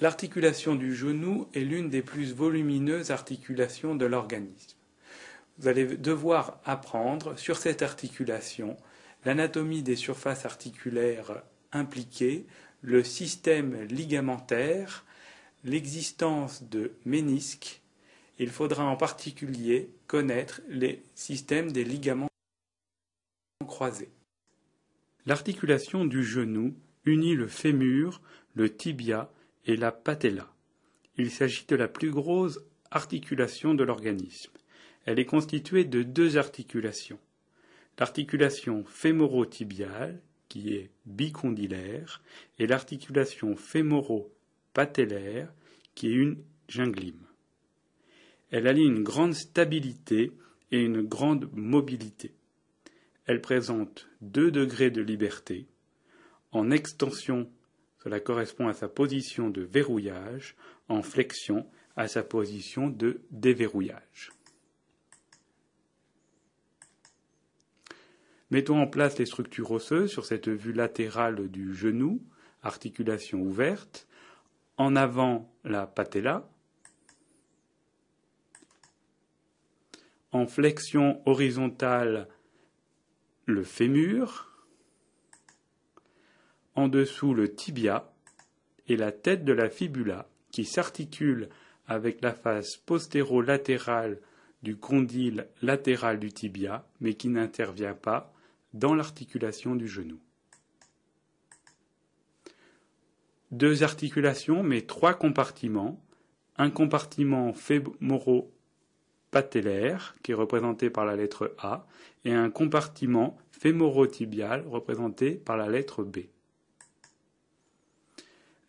L'articulation du genou est l'une des plus volumineuses articulations de l'organisme. Vous allez devoir apprendre sur cette articulation l'anatomie des surfaces articulaires impliquées, le système ligamentaire, l'existence de ménisques. Il faudra en particulier connaître les systèmes des ligaments croisés. L'articulation du genou unit le fémur, le tibia et la patella. Il s'agit de la plus grosse articulation de l'organisme. Elle est constituée de deux articulations. L'articulation fémoro-tibiale, qui est bicondylaire, et l'articulation fémoro-patellaire, qui est une gynglime. Elle allie une grande stabilité et une grande mobilité. Elle présente 2 degrés de liberté. En extension, cela correspond à sa position de verrouillage, en flexion, à sa position de déverrouillage. Mettons en place les structures osseuses sur cette vue latérale du genou, articulation ouverte. En avant, la patella. En flexion horizontale, le fémur. En dessous, le tibia et la tête de la fibula qui s'articule avec la face postéro-latérale du condyle latéral du tibia, mais qui n'intervient pas dans l'articulation du genou. 2 articulations, mais 3 compartiments. Un compartiment fémoro-patellaire, qui est représenté par la lettre A, et un compartiment fémoro-tibial, représenté par la lettre B.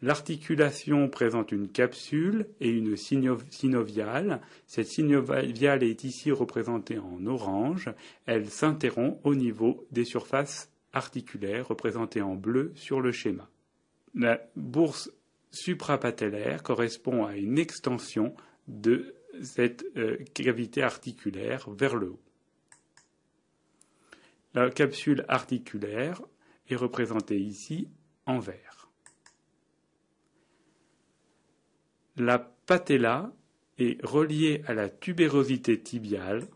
L'articulation présente une capsule et une synoviale. Cette synoviale est ici représentée en orange. Elle s'interrompt au niveau des surfaces articulaires représentées en bleu sur le schéma. La bourse suprapatellaire correspond à une extension de cette cavité articulaire vers le haut. La capsule articulaire est représentée ici en vert. La patella est reliée à la tubérosité tibiale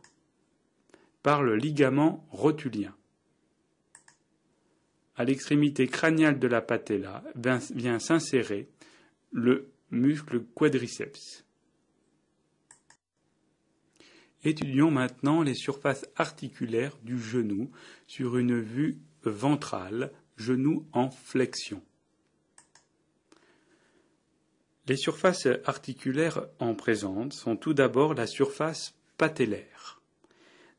par le ligament rotulien. À l'extrémité crâniale de la patella vient s'insérer le muscle quadriceps. Étudions maintenant les surfaces articulaires du genou sur une vue ventrale, genou en flexion. Les surfaces articulaires en présence sont tout d'abord la surface patellaire.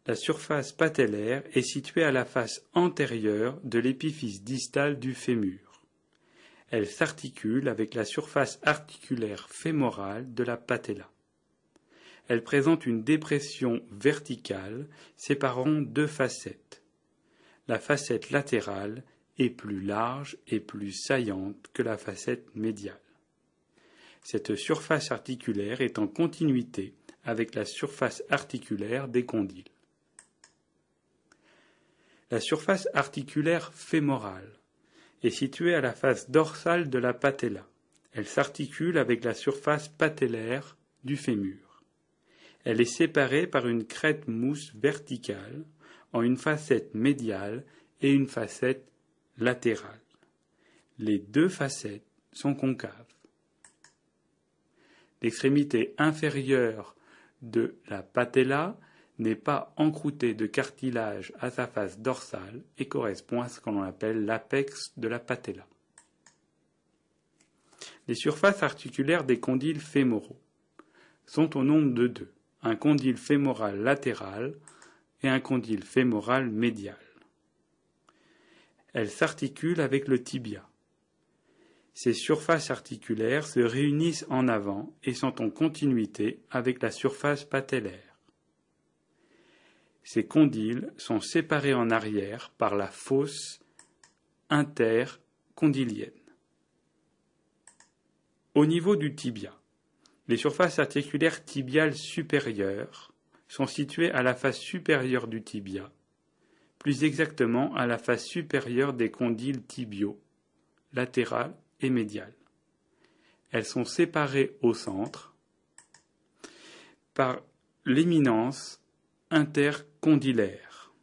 La surface patellaire est située à la face antérieure de l'épiphyse distale du fémur. Elle s'articule avec la surface articulaire fémorale de la patella. Elle présente une dépression verticale séparant 2 facettes. La facette latérale est plus large et plus saillante que la facette médiale. Cette surface articulaire est en continuité avec la surface articulaire des condyles. La surface articulaire fémorale est située à la face dorsale de la patella. Elle s'articule avec la surface patellaire du fémur. Elle est séparée par une crête mousse verticale en une facette médiale et une facette latérale. Les 2 facettes sont concaves. L'extrémité inférieure de la patella n'est pas encroûtée de cartilage à sa face dorsale et correspond à ce qu'on appelle l'apex de la patella. Les surfaces articulaires des condyles fémoraux sont au nombre de 2, un condyle fémoral latéral et un condyle fémoral médial. Elles s'articulent avec le tibia. Ces surfaces articulaires se réunissent en avant et sont en continuité avec la surface patellaire. Ces condyles sont séparés en arrière par la fosse intercondylienne. Au niveau du tibia, les surfaces articulaires tibiales supérieures sont situées à la face supérieure du tibia, plus exactement à la face supérieure des condyles tibiaux, latéral et médial. elles sont séparées au centre par l'éminence intercondylaire.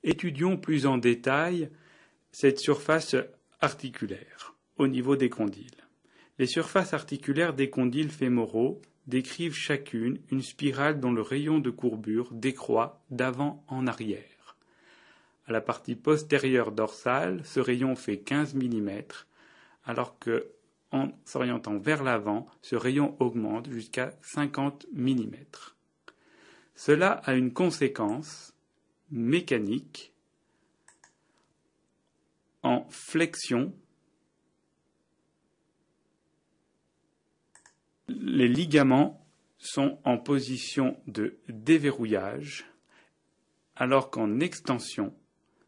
Étudions plus en détail cette surface articulaire au niveau des condyles. Les surfaces articulaires des condyles fémoraux décrivent chacune une spirale dont le rayon de courbure décroît d'avant en arrière. À la partie postérieure dorsale, ce rayon fait 15 mm, alors que, en s'orientant vers l'avant, ce rayon augmente jusqu'à 50 mm. Cela a une conséquence mécanique en flexion. Les ligaments sont en position de déverrouillage, alors qu'en extension,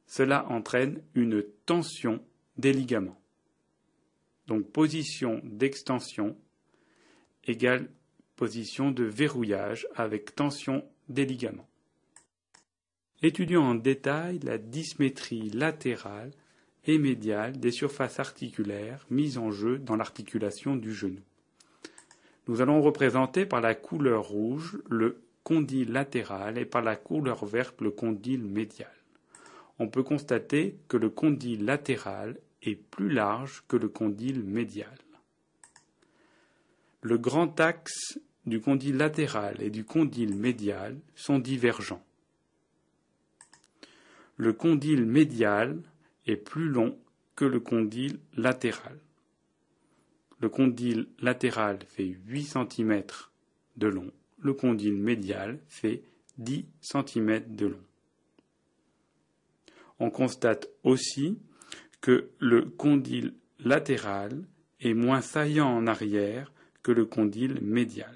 cela entraîne une tension des ligaments. Donc position d'extension égale position de verrouillage avec tension des ligaments. Étudions en détail la dismétrie latérale et médiale des surfaces articulaires mises en jeu dans l'articulation du genou. Nous allons représenter par la couleur rouge le condyle latéral et par la couleur verte le condyle médial. On peut constater que le condyle latéral est plus large que le condyle médial. Le grand axe du condyle latéral et du condyle médial sont divergents. Le condyle médial est plus long que le condyle latéral. Le condyle latéral fait 8 cm de long, le condyle médial fait 10 cm de long. On constate aussi que le condyle latéral est moins saillant en arrière que le condyle médial.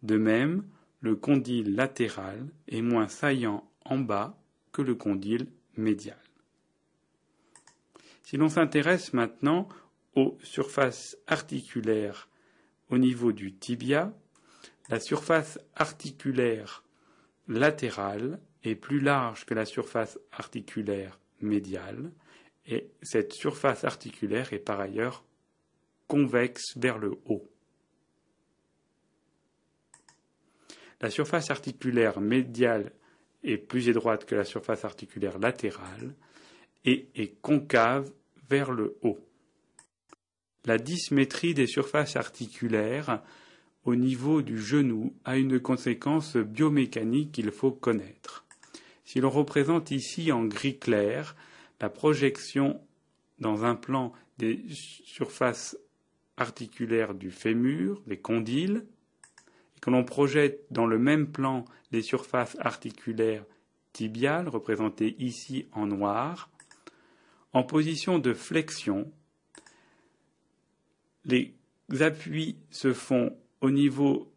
De même, le condyle latéral est moins saillant en bas que le condyle médial. Si l'on s'intéresse maintenant aux surfaces articulaires au niveau du tibia, la surface articulaire latérale est plus large que la surface articulaire médiale, et cette surface articulaire est par ailleurs convexe vers le haut. La surface articulaire médiale est plus étroite que la surface articulaire latérale et est concave vers le haut. La dismétrie des surfaces articulaires au niveau du genou a une conséquence biomécanique qu'il faut connaître. Si l'on représente ici en gris clair la projection dans un plan des surfaces articulaires du fémur, des condyles, et que l'on projette dans le même plan les surfaces articulaires tibiales, représentées ici en noir, en position de flexion, les appuis se font au niveau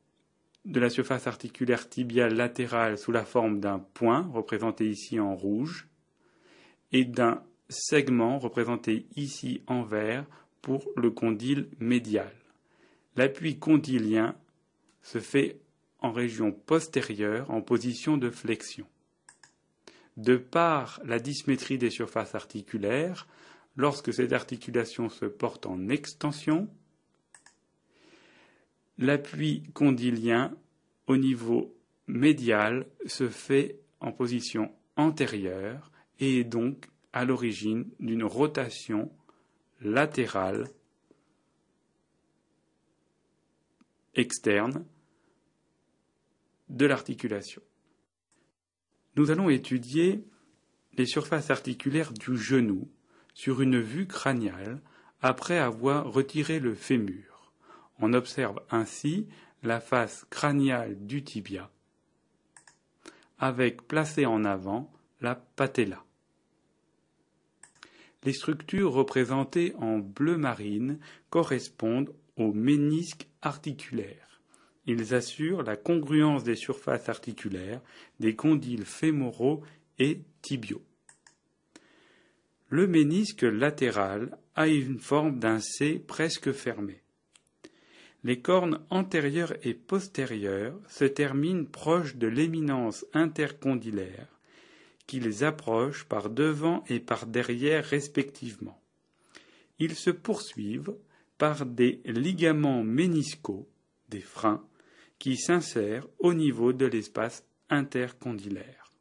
de la surface articulaire tibiale latérale sous la forme d'un point, représenté ici en rouge, et d'un segment, représenté ici en vert, pour le condyle médial. L'appui condylien se fait en région postérieure, en position de flexion. De par la dismétrie des surfaces articulaires, lorsque cette articulation se porte en extension, l'appui condylien au niveau médial se fait en position antérieure et est donc à l'origine d'une rotation latérale externe de l'articulation. Nous allons étudier les surfaces articulaires du genou sur une vue crâniale après avoir retiré le fémur. On observe ainsi la face crâniale du tibia, avec placée en avant la patella. Les structures représentées en bleu marine correspondent aux ménisques articulaires. Ils assurent la congruence des surfaces articulaires des condyles fémoraux et tibiaux. Le ménisque latéral a une forme d'un C presque fermé. Les cornes antérieures et postérieures se terminent proches de l'éminence intercondylaire, qui les approche par devant et par derrière respectivement. Ils se poursuivent par des ligaments méniscaux, des freins, qui s'insèrent au niveau de l'espace intercondylaire.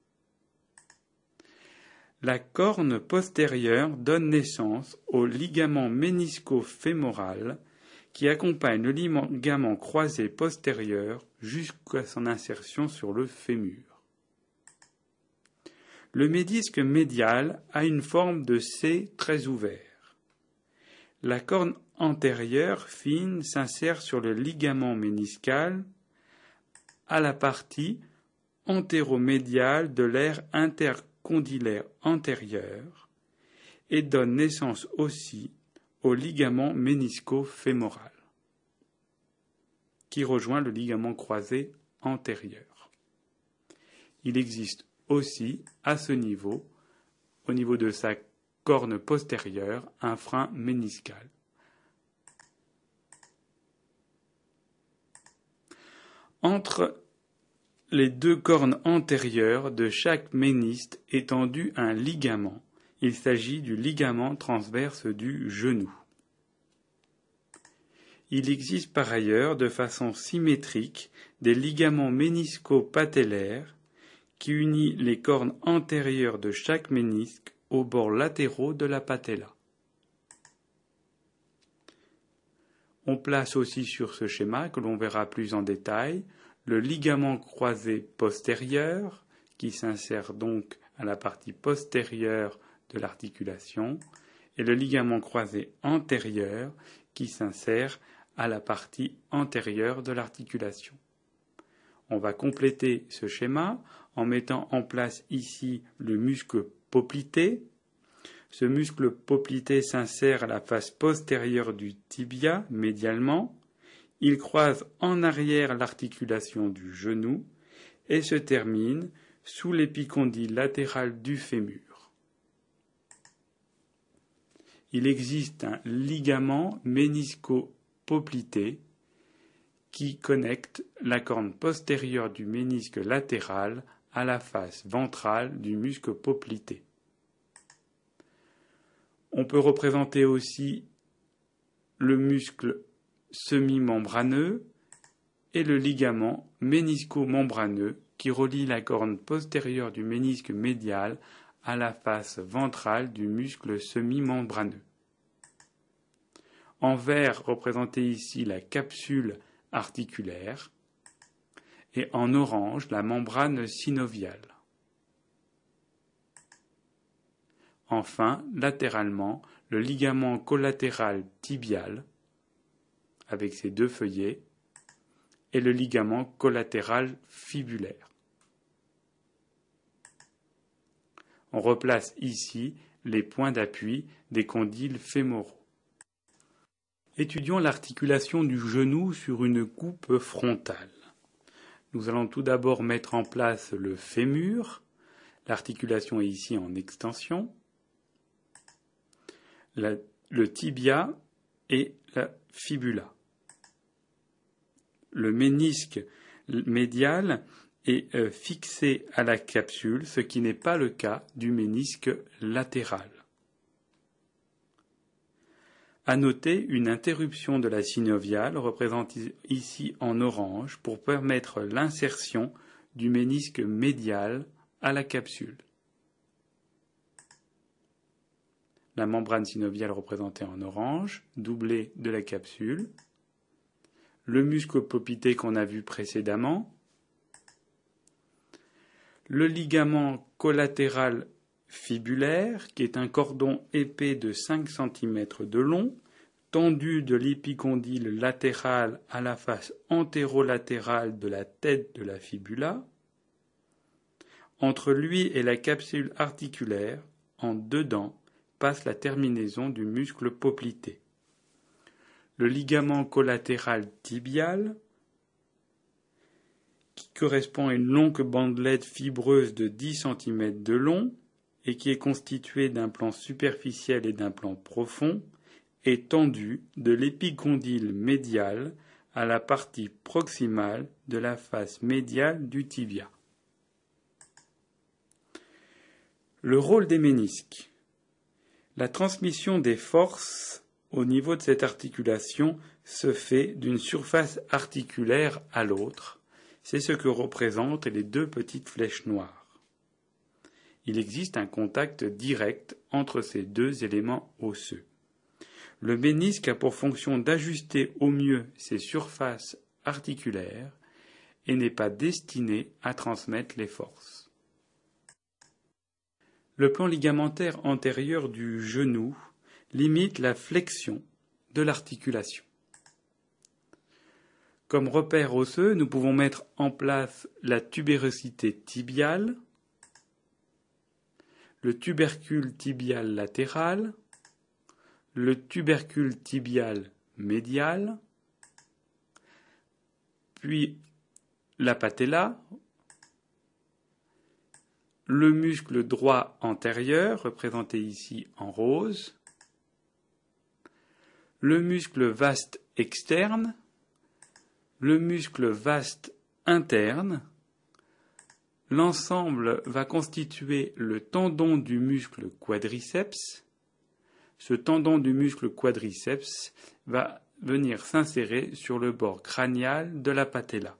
La corne postérieure donne naissance au ligament ménisco-fémoral qui accompagne le ligament croisé postérieur jusqu'à son insertion sur le fémur. Le ménisque médial a une forme de C très ouvert. La corne antérieure fine s'insère sur le ligament méniscal à la partie antéromédiale de l'aire intercondylaire antérieure et donne naissance aussi au ligament ménisco-fémoral qui rejoint le ligament croisé antérieur. Il existe aussi à ce niveau, au niveau de sa corne postérieure, un frein méniscal. Entre les deux cornes antérieures de chaque ménisque est tendu un ligament. Il s'agit du ligament transverse du genou. Il existe par ailleurs de façon symétrique des ligaments ménisco-patellaires qui unissent les cornes antérieures de chaque ménisque aux bords latéraux de la patella. On place aussi sur ce schéma, que l'on verra plus en détail, le ligament croisé postérieur, qui s'insère donc à la partie postérieure de l'articulation, et le ligament croisé antérieur, qui s'insère à la partie antérieure de l'articulation. On va compléter ce schéma en mettant en place ici le muscle poplité. Ce muscle poplité s'insère à la face postérieure du tibia médialement. Il croise en arrière l'articulation du genou et se termine sous l'épicondyle latéral du fémur. Il existe un ligament ménisco-poplité qui connecte la corne postérieure du ménisque latéral à la face ventrale du muscle poplité. On peut représenter aussi le muscle semi-membraneux et le ligament ménisco-membraneux qui relie la corne postérieure du ménisque médial à la face ventrale du muscle semi-membraneux. En vert, représentée ici la capsule articulaire et en orange la membrane synoviale. Enfin, latéralement, le ligament collatéral tibial avec ses deux feuillets et le ligament collatéral fibulaire. On replace ici les points d'appui des condyles fémoraux. Étudions l'articulation du genou sur une coupe frontale. Nous allons tout d'abord mettre en place le fémur. L'articulation est ici en extension. Le tibia et la fibula. Le ménisque médial est fixé à la capsule, ce qui n'est pas le cas du ménisque latéral. À noter une interruption de la synoviale représentée ici en orange pour permettre l'insertion du ménisque médial à la capsule. La membrane synoviale représentée en orange, doublée de la capsule. Le muscle poplité qu'on a vu précédemment. Le ligament collatéral fibulaire, qui est un cordon épais de 5 cm de long, tendu de l'épicondyle latéral à la face antérolatérale de la tête de la fibula. Entre lui et la capsule articulaire, en dedans, passe la terminaison du muscle poplité. Le ligament collatéral tibial, qui correspond à une longue bandelette fibreuse de 10 cm de long et qui est constituée d'un plan superficiel et d'un plan profond, est tendu de l'épicondyle médial à la partie proximale de la face médiale du tibia. Le rôle des ménisques. La transmission des forces au niveau de cette articulation se fait d'une surface articulaire à l'autre. C'est ce que représentent les deux petites flèches noires. Il existe un contact direct entre ces deux éléments osseux. Le ménisque a pour fonction d'ajuster au mieux ces surfaces articulaires et n'est pas destiné à transmettre les forces. Le plan ligamentaire antérieur du genou limite la flexion de l'articulation. Comme repère osseux, nous pouvons mettre en place la tubérosité tibiale, le tubercule tibial latéral, le tubercule tibial médial, puis la patella, le muscle droit antérieur, représenté ici en rose, le muscle vaste externe, le muscle vaste interne. L'ensemble va constituer le tendon du muscle quadriceps. Ce tendon du muscle quadriceps va venir s'insérer sur le bord crânial de la patella.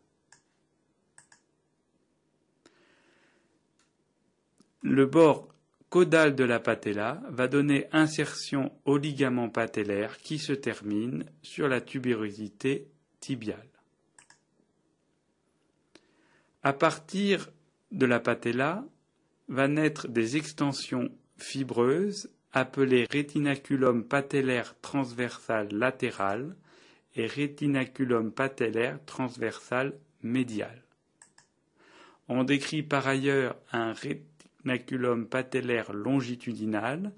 Le bord caudal de la patella va donner insertion au ligament patellaire qui se termine sur la tubérosité tibiale. À partir de la patella va naître des extensions fibreuses appelées rétinaculum patellaire transversal latéral et rétinaculum patellaire transversal médial. On décrit par ailleurs un rétinaculum patellaire longitudinal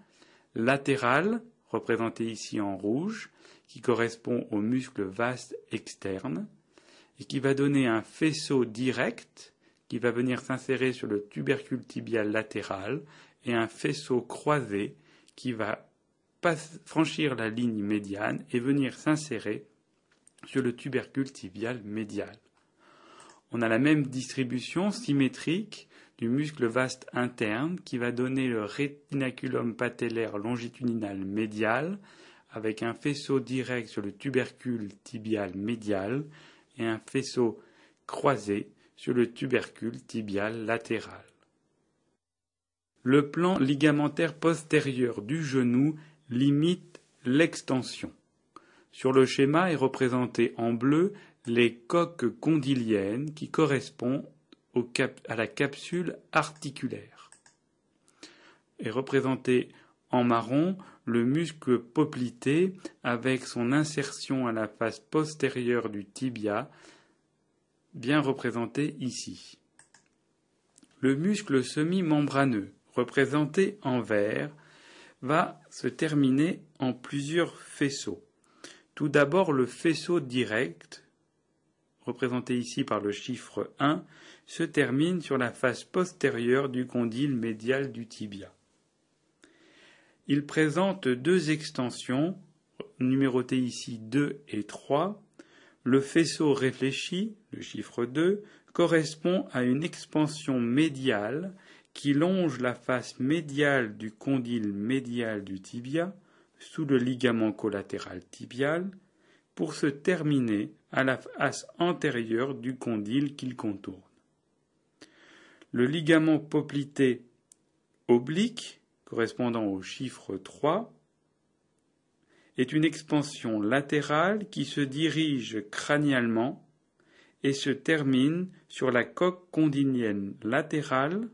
latéral, représenté ici en rouge, qui correspond au muscle vaste externe, et qui va donner un faisceau direct qui va venir s'insérer sur le tubercule tibial latéral et un faisceau croisé qui va franchir la ligne médiane et venir s'insérer sur le tubercule tibial médial. On a la même distribution symétrique du muscle vaste interne qui va donner le rétinaculum patellaire longitudinal médial avec un faisceau direct sur le tubercule tibial médial et un faisceau croisé sur le tubercule tibial latéral. Le plan ligamentaire postérieur du genou limite l'extension. Sur le schéma est représenté en bleu les coques condyliennes qui correspondent à la capsule articulaire. Est représenté en marron le muscle poplité avec son insertion à la face postérieure du tibia, bien représenté ici. Le muscle semi-membraneux, représenté en vert, va se terminer en plusieurs faisceaux. Tout d'abord, le faisceau direct, représenté ici par le chiffre 1, se termine sur la face postérieure du condyle médial du tibia. Il présente deux extensions, numérotées ici 2 et 3. Le faisceau réfléchi, le chiffre 2, correspond à une expansion médiale qui longe la face médiale du condyle médial du tibia, sous le ligament collatéral tibial, pour se terminer à la face antérieure du condyle qu'il contourne. Le ligament poplité oblique, correspondant au chiffre 3, est une expansion latérale qui se dirige crânialement et se termine sur la coque condylienne latérale,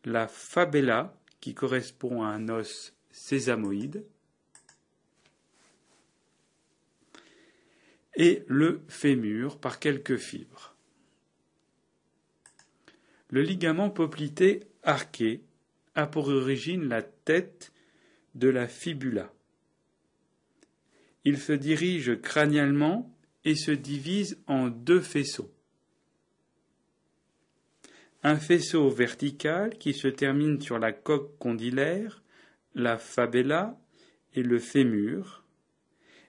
la fabella, qui correspond à un os sésamoïde, et le fémur par quelques fibres. Le ligament poplité arqué a pour origine la tête de la fibula. Il se dirige crânialement et se divise en deux faisceaux. Un faisceau vertical qui se termine sur la coque condylaire, la fabella et le fémur,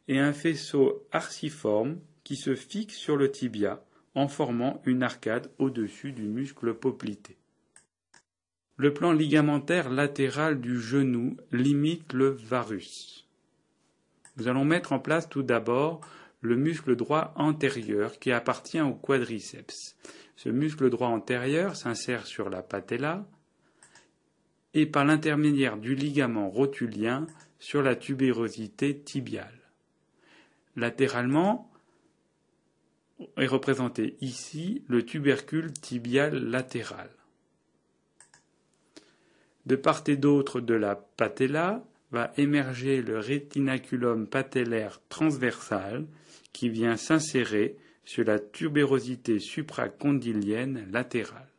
et un faisceau arciforme qui se fixe sur le tibia en formant une arcade au-dessus du muscle poplité. Le plan ligamentaire latéral du genou limite le varus. Nous allons mettre en place tout d'abord le muscle droit antérieur qui appartient au quadriceps. Ce muscle droit antérieur s'insère sur la patella et par l'intermédiaire du ligament rotulien sur la tubérosité tibiale. Latéralement est représenté ici le tubercule tibial latéral. De part et d'autre de la patella va émerger le rétinaculum patellaire transversal qui vient s'insérer sur la tubérosité supracondylienne latérale.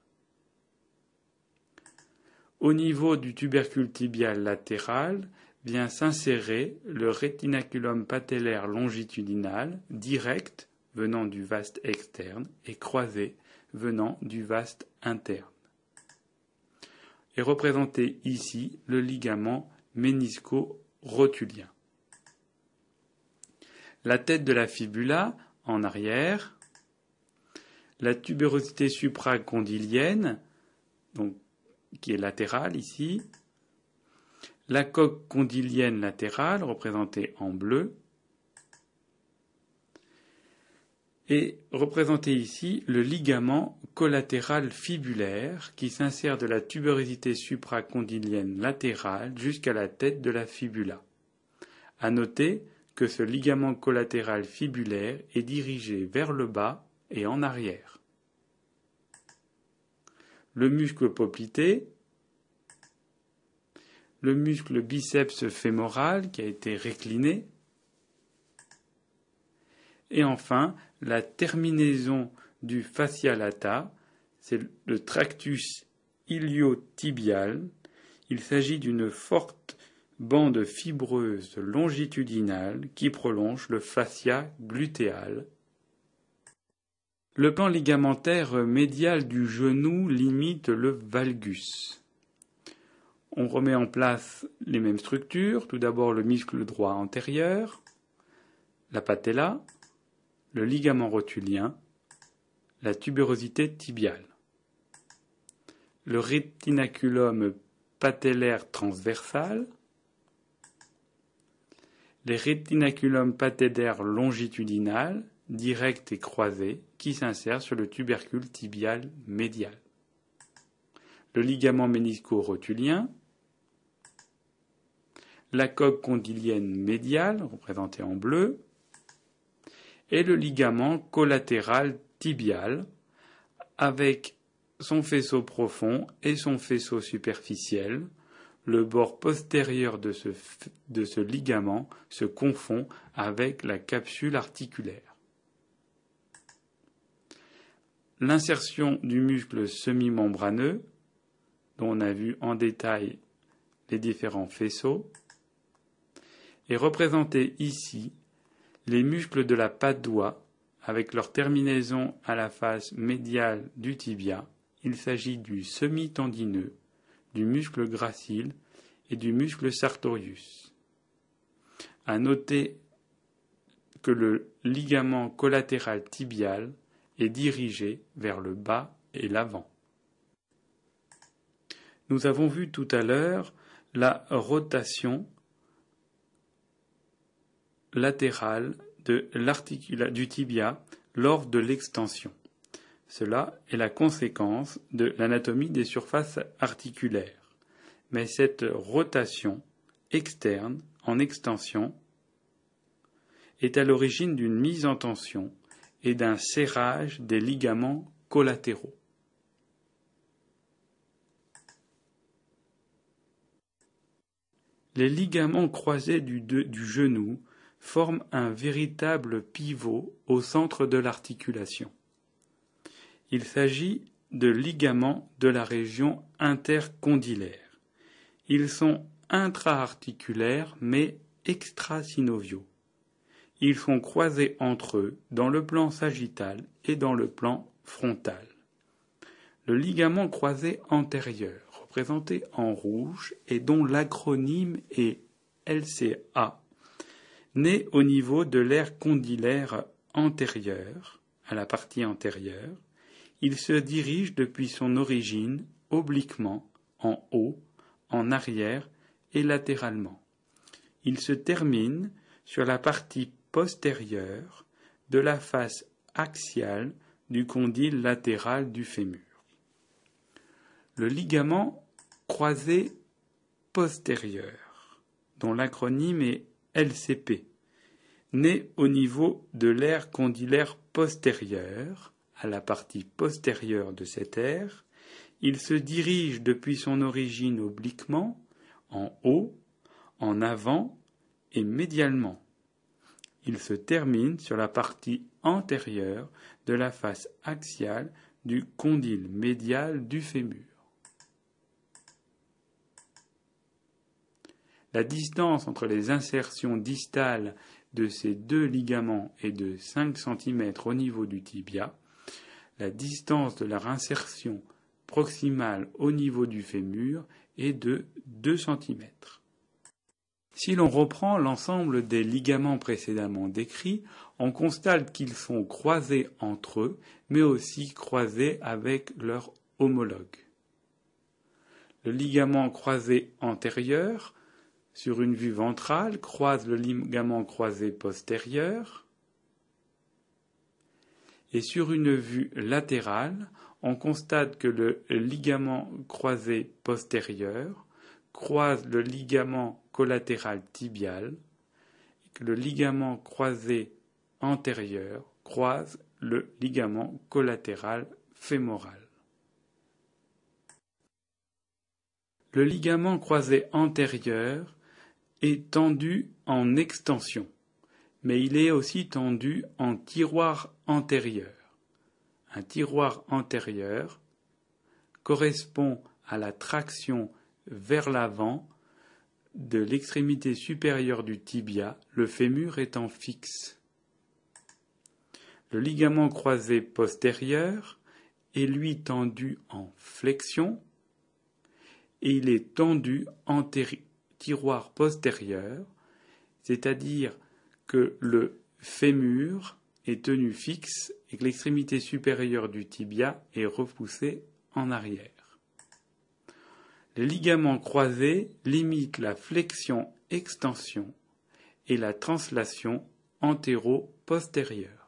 Au niveau du tubercule tibial latéral vient s'insérer le rétinaculum patellaire longitudinal direct venant du vaste externe et croisé venant du vaste interne. Est représenté ici le ligament ménisco-rotulien. La tête de la fibula en arrière, la tubérosité supracondylienne, donc, qui est latérale ici, la coque condylienne latérale représentée en bleu, et représenté ici le ligament collatéral fibulaire qui s'insère de la tubérosité supracondylienne latérale jusqu'à la tête de la fibula. À noter que ce ligament collatéral fibulaire est dirigé vers le bas et en arrière. Le muscle poplité, le muscle biceps fémoral qui a été récliné, et enfin la terminaison du fascia lata, c'est le tractus iliotibial. Il s'agit d'une forte bande fibreuse longitudinale qui prolonge le fascia glutéal. Le plan ligamentaire médial du genou limite le valgus. On remet en place les mêmes structures, tout d'abord le muscle droit antérieur, la patella, le ligament rotulien, la tubérosité tibiale. Le rétinaculum patellaire transversal, les rétinaculum patellaire longitudinal, direct et croisé, qui s'insèrent sur le tubercule tibial médial. Le ligament ménisco-rotulien, la coque condylienne médiale, représentée en bleu, et le ligament collatéral tibial, avec son faisceau profond et son faisceau superficiel. Le bord postérieur de ce ligament se confond avec la capsule articulaire. L'insertion du muscle semi-membraneux, dont on a vu en détail les différents faisceaux, est représentée ici. Les muscles de la patte doigt, avec leur terminaison à la face médiale du tibia, il s'agit du semi-tendineux, du muscle gracile et du muscle sartorius. À noter que le ligament collatéral tibial est dirigé vers le bas et l'avant. Nous avons vu tout à l'heure la rotation latérale du tibia lors de l'extension. Cela est la conséquence de l'anatomie des surfaces articulaires. Mais cette rotation externe en extension est à l'origine d'une mise en tension et d'un serrage des ligaments collatéraux. Les ligaments croisés du genou forment un véritable pivot au centre de l'articulation. Il s'agit de ligaments de la région intercondylaire. Ils sont intra-articulaires mais extrasynoviaux. Ils sont croisés entre eux dans le plan sagittal et dans le plan frontal. Le ligament croisé antérieur, représenté en rouge et dont l'acronyme est LCA, naît au niveau de l'aire condylaire antérieure, à la partie antérieure. Il se dirige depuis son origine obliquement, en haut, en arrière et latéralement. Il se termine sur la partie postérieure de la face axiale du condyle latéral du fémur. Le ligament croisé postérieur, dont l'acronyme est LCP, naît au niveau de l'aire condylaire postérieure, à la partie postérieure de cette aire. Il se dirige depuis son origine obliquement, en haut, en avant et médialement. Il se termine sur la partie antérieure de la face axiale du condyle médial du fémur. La distance entre les insertions distales de ces deux ligaments est de 5 cm au niveau du tibia. La distance de leur insertion proximale au niveau du fémur est de 2 cm. Si l'on reprend l'ensemble des ligaments précédemment décrits, on constate qu'ils sont croisés entre eux, mais aussi croisés avec leurs homologues. Le ligament croisé antérieur, sur une vue ventrale, croise le ligament croisé postérieur, et sur une vue latérale, on constate que le ligament croisé postérieur croise le ligament collatéral tibial et que le ligament croisé antérieur croise le ligament collatéral fémoral. Le ligament croisé antérieur est tendu en extension, mais il est aussi tendu en tiroir antérieur. Un tiroir antérieur correspond à la traction vers l'avant de l'extrémité supérieure du tibia, le fémur étant fixe. Le ligament croisé postérieur est lui tendu en flexion et il est tendu en tiroir postérieur, c'est-à-dire que le fémur est tenu fixe et que l'extrémité supérieure du tibia est repoussée en arrière. Les ligaments croisés limitent la flexion-extension et la translation antéro-postérieure.